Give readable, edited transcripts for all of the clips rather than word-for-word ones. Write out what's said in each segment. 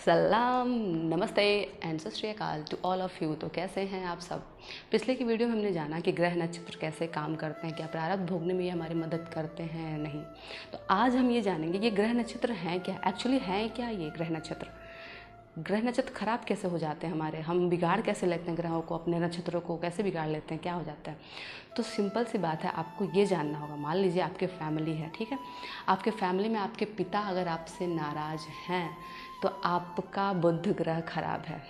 सलाम, नमस्ते एंड सत श्री अकाल टू ऑल ऑफ़ यू। तो कैसे हैं आप सब। पिछले की वीडियो में हमने जाना कि ग्रह नक्षत्र कैसे काम करते हैं, क्या प्रारब्ध भोगने में ये हमारी मदद करते हैं या नहीं। तो आज हम ये जानेंगे कि ग्रह नक्षत्र हैं क्या, एक्चुअली हैं क्या ये ग्रह नक्षत्र। ग्रह नक्षत्र ख़राब कैसे हो जाते हैं हमारे, हम बिगाड़ कैसे लेते हैं ग्रहों को, अपने नक्षत्रों को कैसे बिगाड़ लेते हैं, क्या हो जाता है। तो सिंपल सी बात है, आपको ये जानना होगा। मान लीजिए आपके फैमिली है, ठीक है, आपके फैमिली में आपके पिता अगर आपसे नाराज़ हैं तो आपका बुध ग्रह खराब है,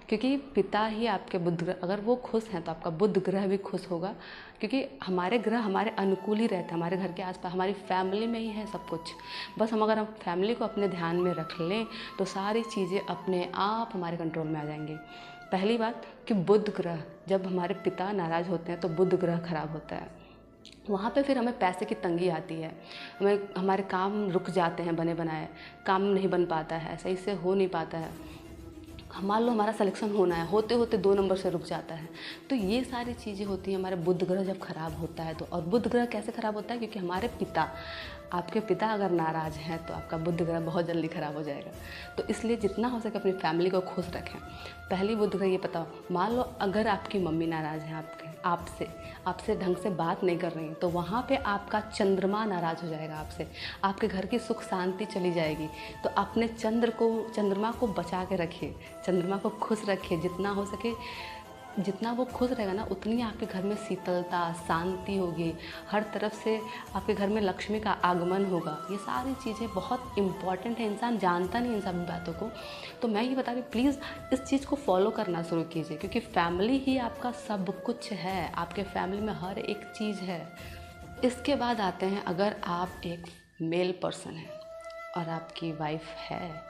क्योंकि पिता ही आपके बुध ग्रह, अगर वो खुश हैं तो आपका बुध ग्रह भी खुश होगा, क्योंकि हमारे ग्रह हमारे अनुकूल ही रहते हैं। हमारे घर के आसपास हमारी फैमिली में ही है सब कुछ। बस अगर हम फैमिली को अपने ध्यान में रख लें तो सारी चीज़ें अपने आप हमारे कंट्रोल में आ जाएंगी। पहली बात कि बुध ग्रह, जब हमारे पिता नाराज़ होते हैं तो बुध ग्रह खराब होता है। वहाँ पे फिर हमें पैसे की तंगी आती है, हमारे काम रुक जाते हैं, बने बनाए काम नहीं बन पाता है, सही से हो नहीं पाता है। मान लो हमारा सिलेक्शन होना है, होते होते 2 नंबर से रुक जाता है। तो ये सारी चीज़ें होती हैं हमारे बुध ग्रह जब खराब होता है तो। और बुध ग्रह कैसे खराब होता है, क्योंकि हमारे पिता, आपके पिता अगर नाराज़ हैं तो आपका बुध ग्रह बहुत जल्दी ख़राब हो जाएगा। तो इसलिए जितना हो सके अपनी फैमिली को खुश रखें। पहली बुध ग्रह ये पता हो, मान लो अगर आपकी मम्मी नाराज़ है आपसे ढंग से बात नहीं कर रही हैं, तो वहाँ पे आपका चंद्रमा नाराज़ हो जाएगा आपसे, आपके घर की सुख शांति चली जाएगी। तो अपने चंद्रमा को बचा के रखिए, चंद्रमा को खुश रखिए। जितना हो सके, जितना वो खुश रहेगा ना, उतनी आपके घर में शीतलता, शांति होगी, हर तरफ से आपके घर में लक्ष्मी का आगमन होगा। ये सारी चीज़ें बहुत इम्पॉर्टेंट है, इंसान जानता नहीं इन सब बातों को। तो मैं ये बता रही, प्लीज़ इस चीज़ को फॉलो करना शुरू कीजिए, क्योंकि फैमिली ही आपका सब कुछ है, आपके फैमिली में हर एक चीज़ है। इसके बाद आते हैं, अगर आप एक मेल पर्सन हैं और आपकी वाइफ है,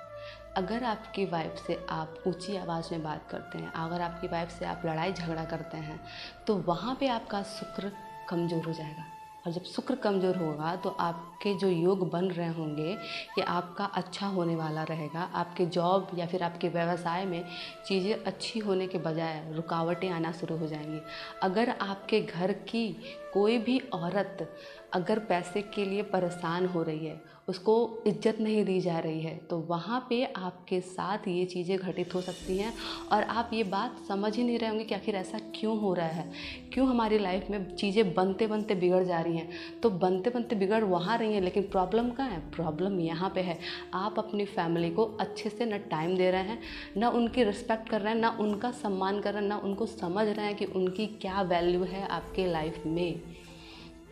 अगर आपकी वाइफ से आप ऊंची आवाज़ में बात करते हैं, अगर आपकी वाइफ से आप लड़ाई झगड़ा करते हैं, तो वहाँ पे आपका शुक्र कमज़ोर हो जाएगा। और जब शुक्र कमज़ोर होगा तो आपके जो योग बन रहे होंगे कि आपका अच्छा होने वाला रहेगा। आपके जॉब या फिर आपके व्यवसाय में चीज़ें अच्छी होने के बजाय रुकावटें आना शुरू हो जाएंगी। अगर आपके घर की कोई भी औरत अगर पैसे के लिए परेशान हो रही है, उसको इज्जत नहीं दी जा रही है, तो वहाँ पे आपके साथ ये चीज़ें घटित हो सकती हैं और आप ये बात समझ ही नहीं रहे होंगे कि आखिर ऐसा क्यों हो रहा है, क्यों हमारी लाइफ में चीज़ें बनते बनते बिगड़ जा रही हैं। तो बनते बनते बिगड़ वहाँ रही हैं, लेकिन प्रॉब्लम कहाँ है, प्रॉब्लम यहाँ पे है। आप अपनी फैमिली को अच्छे से न टाइम दे रहे हैं, ना उनकी रिस्पेक्ट कर रहे हैं, ना उनका सम्मान कर रहे हैं, ना उनको समझ रहे हैं कि उनकी क्या वैल्यू है आपके लाइफ में।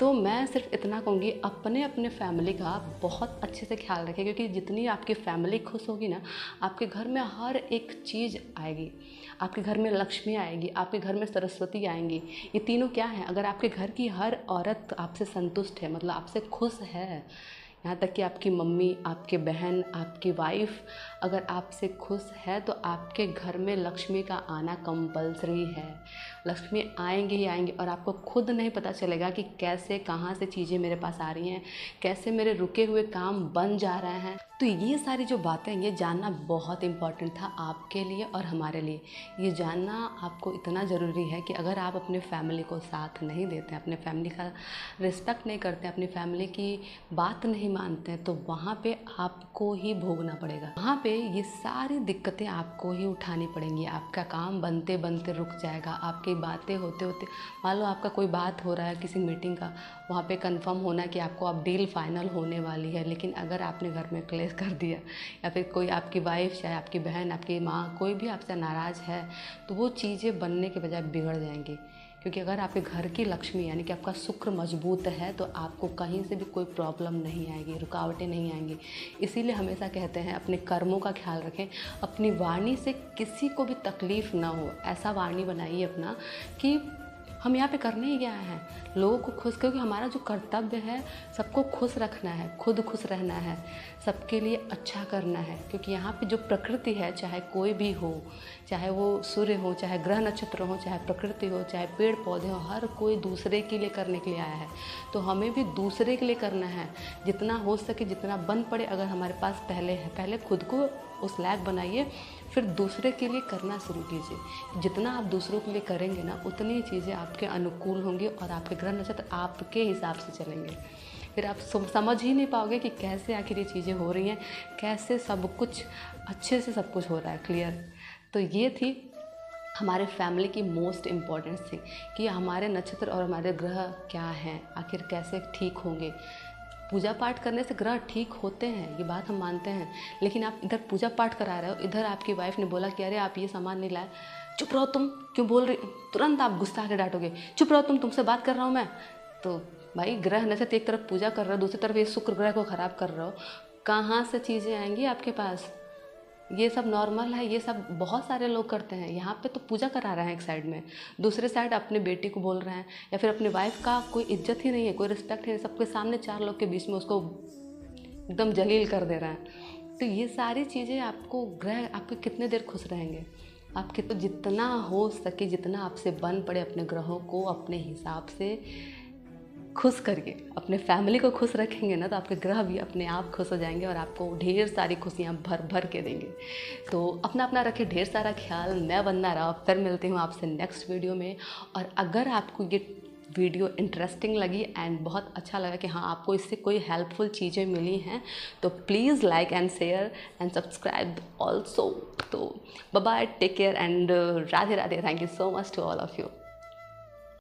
तो मैं सिर्फ इतना कहूँगी, अपने फैमिली का बहुत अच्छे से ख्याल रखें, क्योंकि जितनी आपकी फैमिली खुश होगी ना, आपके घर में हर एक चीज़ आएगी। आपके घर में लक्ष्मी आएगी, आपके घर में सरस्वती आएंगी। ये तीनों क्या है, अगर आपके घर की हर औरत आपसे संतुष्ट है, मतलब आपसे खुश है, यहाँ तक कि आपकी मम्मी, आपके बहन, आपकी वाइफ अगर आपसे खुश है, तो आपके घर में लक्ष्मी का आना कंपलसरी है। लक्ष्मी आएंगे ही आएंगे और आपको खुद नहीं पता चलेगा कि कैसे कहाँ से चीज़ें मेरे पास आ रही हैं, कैसे मेरे रुके हुए काम बन जा रहे हैं। तो ये सारी जो बातें, ये जानना बहुत इम्पॉर्टेंट था आपके लिए और हमारे लिए। ये जानना आपको इतना ज़रूरी है कि अगर आप अपने फैमिली को साथ नहीं देते हैं, अपने फैमिली का रिस्पेक्ट नहीं करते हैं, अपनी फैमिली की बात नहीं मानते हैं, तो वहाँ पे आपको ही भोगना पड़ेगा। वहाँ पे ये सारी दिक्कतें आपको ही उठानी पड़ेंगी। आपका काम बनते बनते रुक जाएगा, आपकी बातें होते होते, मान लो आपका कोई बात हो रहा है किसी मीटिंग का, वहाँ पे कंफर्म होना कि आपको अब डील फाइनल होने वाली है, लेकिन अगर आपने घर में क्लेश कर दिया या फिर कोई आपकी वाइफ, चाहे आपकी बहन, आपकी माँ, कोई भी आपसे नाराज़ है, तो वो चीज़ें बनने के बजाय बिगड़ जाएंगी। क्योंकि अगर आपके घर की लक्ष्मी यानी कि आपका शुक्र मजबूत है, तो आपको कहीं से भी कोई प्रॉब्लम नहीं आएगी, रुकावटें नहीं आएंगी। इसीलिए हमेशा कहते हैं अपने कर्मों का ख्याल रखें, अपनी वाणी से किसी को भी तकलीफ़ ना हो, ऐसा वाणी बनाइए अपना कि हम यहाँ पे करने ही गया है, लोगों को खुश, क्योंकि हमारा जो कर्तव्य है सबको खुश रखना है, खुद खुश रहना है, सबके लिए अच्छा करना है। क्योंकि यहाँ पे जो प्रकृति है, चाहे कोई भी हो, चाहे वो सूर्य हो, चाहे ग्रह नक्षत्र हो, चाहे प्रकृति हो, चाहे पेड़ पौधे हो, हर कोई दूसरे के लिए करने के लिए आया है। तो हमें भी दूसरे के लिए करना है, जितना हो सके, जितना बन पड़े। अगर हमारे पास पहले है, पहले खुद को उस लायक बनाइए, फिर दूसरे के लिए करना शुरू कीजिए। जितना आप दूसरों के लिए करेंगे ना, उतनी चीज़ें आपके अनुकूल होंगी और आपके ग्रह नक्षत्र आपके हिसाब से चलेंगे। फिर आप समझ ही नहीं पाओगे कि कैसे आखिर ये चीज़ें हो रही हैं, कैसे सब कुछ अच्छे से सब कुछ हो रहा है क्लियर। तो ये थी हमारे फैमिली की मोस्ट इम्पॉर्टेंट थिंग कि हमारे नक्षत्र और हमारे ग्रह क्या हैं, आखिर कैसे ठीक होंगे। पूजा पाठ करने से ग्रह ठीक होते हैं, ये बात हम मानते हैं, लेकिन आप इधर पूजा पाठ करा रहे हो, इधर आपकी वाइफ ने बोला कि अरे आप ये सामान नहीं लाए, चुप रहो तुम, क्यों बोल रही, तुरंत आप गुस्सा के डांटोगे, चुप रहो तुमसे बात कर रहा हूँ मैं। तो भाई ग्रह नक्षत्र एक तरफ पूजा कर रहे हो, दूसरी तरफ ये शुक्र ग्रह को ख़राब कर रहे हो, कहाँ से चीज़ें आएंगी आपके पास। ये सब नॉर्मल है, ये सब बहुत सारे लोग करते हैं। यहाँ पे तो पूजा करा रहे हैं एक साइड में, दूसरे साइड अपने बेटी को बोल रहे हैं, या फिर अपनी वाइफ का कोई इज्जत ही नहीं है, कोई रिस्पेक्ट ही नहीं, सबके सामने 4 लोग के बीच में उसको एकदम जलील कर दे रहे हैं। तो ये सारी चीज़ें आपको ग्रह आपके कितने देर खुश रहेंगे। आपके तो जितना हो सके, जितना आपसे बन पड़े, अपने ग्रहों को अपने हिसाब से खुश करिए। अपने फैमिली को खुश रखेंगे ना तो आपके ग्रह भी अपने आप खुश हो जाएंगे और आपको ढेर सारी खुशियाँ भर भर के देंगे। तो अपना अपना रखें ढेर सारा ख्याल। मैं वंदना राव फिर मिलती हूँ आपसे नेक्स्ट वीडियो में। और अगर आपको ये वीडियो इंटरेस्टिंग लगी एंड बहुत अच्छा लगा कि हाँ आपको इससे कोई हेल्पफुल चीज़ें मिली हैं, तो please like and share and subscribe also. तो bye bye, take care and Radhe Radhe. Thank you so much to all of you.